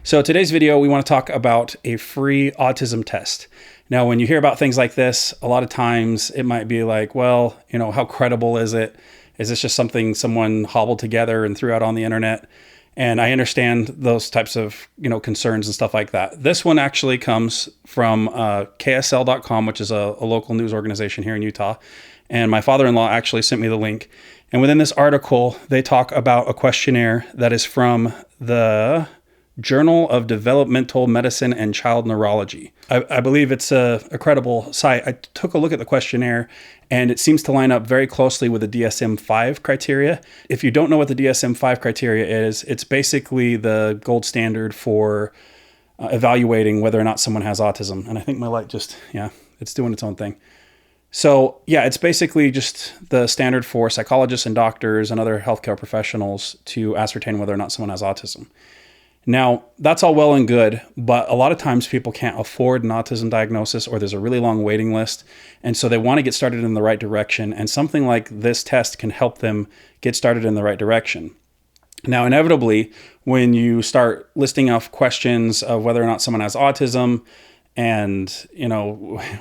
So today's video, we want to talk about a free autism test. Now, when you hear about things like this, a lot of times it might be like, well, how credible is it? Is this just something someone hobbled together and threw out on the internet? And I understand those types of, concerns and stuff like that. This one actually comes from KSL.com, which is a local news organization here in Utah. And my father-in-law actually sent me the link. And within this article, they talk about a questionnaire that is from the Journal of Developmental Medicine and Child Neurology. I believe it's a credible site. I took a look at the questionnaire and it seems to line up very closely with the DSM-5 criteria. If you don't know what the DSM-5 criteria is, it's basically the gold standard for evaluating whether or not someone has autism. And I think my light it's doing its own thing. So yeah, it's basically just the standard for psychologists and doctors and other healthcare professionals to ascertain whether or not someone has autism. Now, that's all well and good, but a lot of times people can't afford an autism diagnosis or there's a really long waiting list. And so they want to get started in the right direction. And something like this test can help them get started in the right direction. Now, inevitably, when you start listing off questions of whether or not someone has autism and,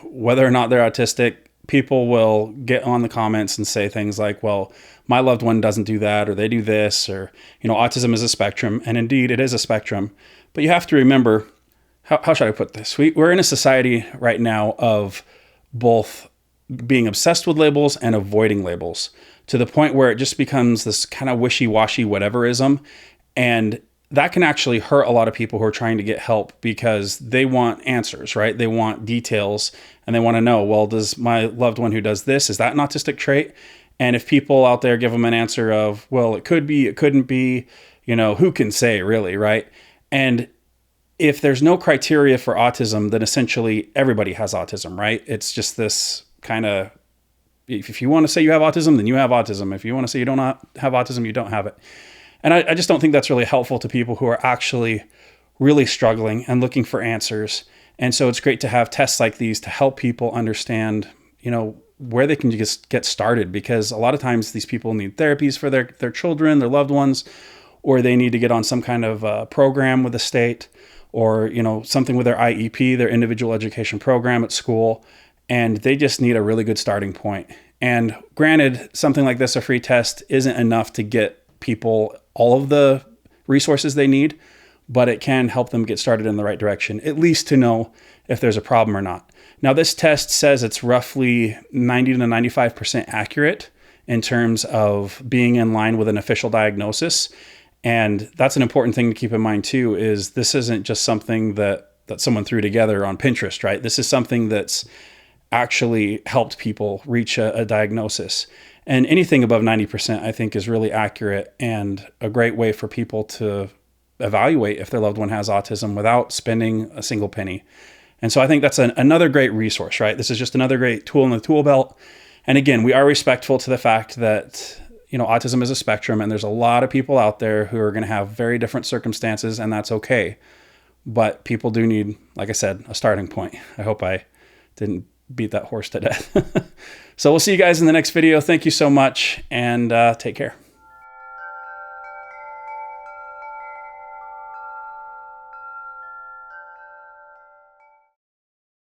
whether or not they're autistic, people will get on the comments and say things like, well, my loved one doesn't do that, or they do this, or, autism is a spectrum. And indeed, it is a spectrum. But you have to remember, how should I put this? We're in a society right now of both being obsessed with labels and avoiding labels to the point where it just becomes this kind of wishy-washy whateverism. And that can actually hurt a lot of people who are trying to get help because they want answers, right? They want details and they want to know, well, does my loved one who does this, is that an autistic trait? And if people out there give them an answer of, well, it could be, it couldn't be, who can say really, right? And if there's no criteria for autism, then essentially everybody has autism, right? It's just this kind of, if you want to say you have autism, then you have autism. If you want to say you don't have autism, you don't have it. And I just don't think that's really helpful to people who are actually really struggling and looking for answers. And so it's great to have tests like these to help people understand, where they can just get started, because a lot of times these people need therapies for their children, their loved ones, or they need to get on some kind of program with the state, or, something with their IEP, their individual education program at school. And they just need a really good starting point. And granted, something like this, a free test, isn't enough to get people all of the resources they need, but it can help them get started in the right direction, at least to know if there's a problem or not. Now, this test says it's roughly 90 to 95% accurate in terms of being in line with an official diagnosis. And that's an important thing to keep in mind too, is this isn't just something that someone threw together on Pinterest, right? This is something that's actually helped people reach a diagnosis. And anything above 90%, I think, is really accurate and a great way for people to evaluate if their loved one has autism without spending a single penny. And so I think that's another great resource, right? This is just another great tool in the tool belt. And again, we are respectful to the fact that, autism is a spectrum and there's a lot of people out there who are going to have very different circumstances, and that's okay. But people do need, like I said, a starting point. I hope I didn't beat that horse to death. So we'll see you guys in the next video. Thank you so much, and take care.